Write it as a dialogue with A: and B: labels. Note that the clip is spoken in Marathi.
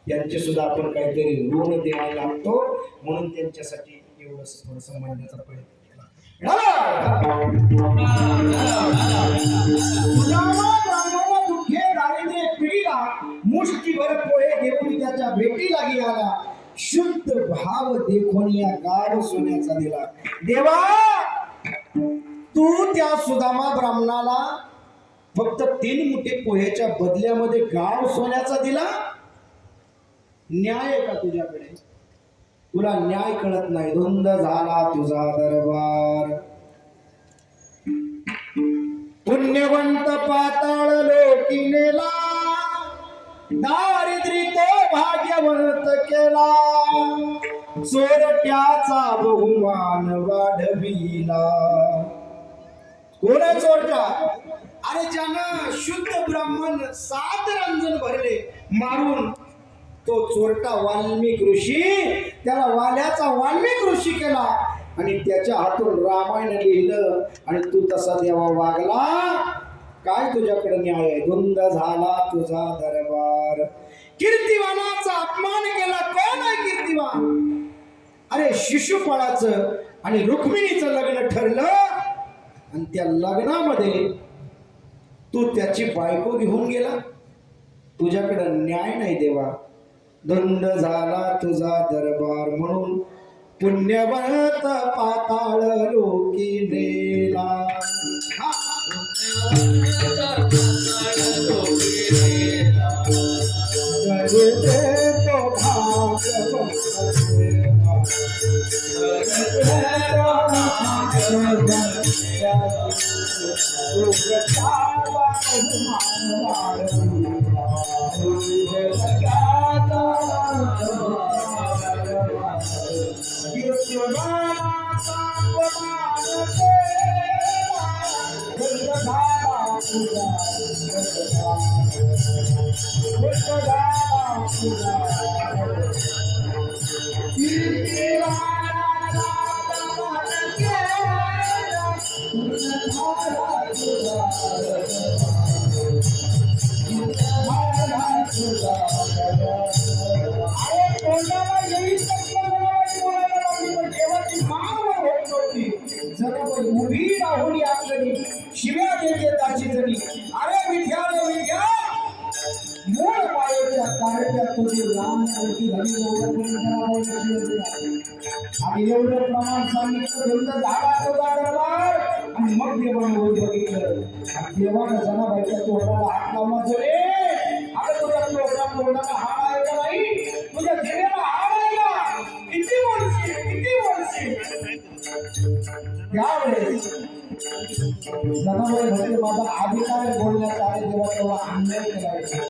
A: त्यांचे सुद्धा आपण काहीतरी ऋण द्यायला लागतो, म्हणून त्यांच्यासाठी एवढं थोडंसं म्हणण्याचा प्रयत्न केला. दुःखे दारिद्र्य पिढीला मुष्टीभर पोळे देऊन त्याच्या भेटीला गेला, शुद्ध भाव देखून या गाव सोन्याचा दिला. देवा, तू त्या सुदामा ब्राह्मणाला फक्त 3 मुठे पोह्याच्या बदल्यामध्ये गाव सोन्याचा दिला. न्याय आहे का तुझ्याकडे? तुला न्याय कळत नाही. धुंद झाला तुझा दरबार. पुण्यवंत पाताळ लोकी नेला, दारिद्र्य तो भाग्यवंत केला, चोरट्याचा बहुमान वाढविला. कोण आहे चोरटा? अरे ज्यानं शुद्ध ब्राह्मण 7 रांजण भरले मारून, तो चोरटा वाल्मिक ऋषी, त्याला वाल्याचा वाल्मिक ऋषी केला आणि त्याच्या हातून रामायण लिहिलं. आणि तू तसा देवा वागला. काय तुझ्याकडे न्याय आहे? धुंद झाला तुझा दरबार. कीर्तिवानाचा अपमान केला. कोण आहे कीर्तिवान? अरे शिशुपाळाचं आणि रुक्मिणीचं लग्न ठरलं आणि त्या लग्नामध्ये तू त्याची बायको घेऊन गेला. तुझ्याकडे न्याय नाही देवा. धुंद झाला तुझा दरबार. म्हणून पुण्यवंत पाताळ लोकी नेला. उभी राहुली आपली शिव्या देते त्याची जणी. अरे विद्या रे विद्या, मूळ मायेच्या कार्यात तुझी लहान मोठी झाली. आणि एवढं प्रमाण सांगितलं. धुंद झाला तुझा दरबार. आणि मग देवानं वर बघितलं. देवानं जनाबाईच्या तोंडाला हात लावला. जरे अरे तुझ्या तोंडाला हाड आहे का नाही? तुझ्या जिभेला हाड आहे का? किती बोलशील? त्यावेळेस जनाबाई म्हणते, माझा अधिकार बोलण्याचा आहे. देवा तेवढा अन्याय केला.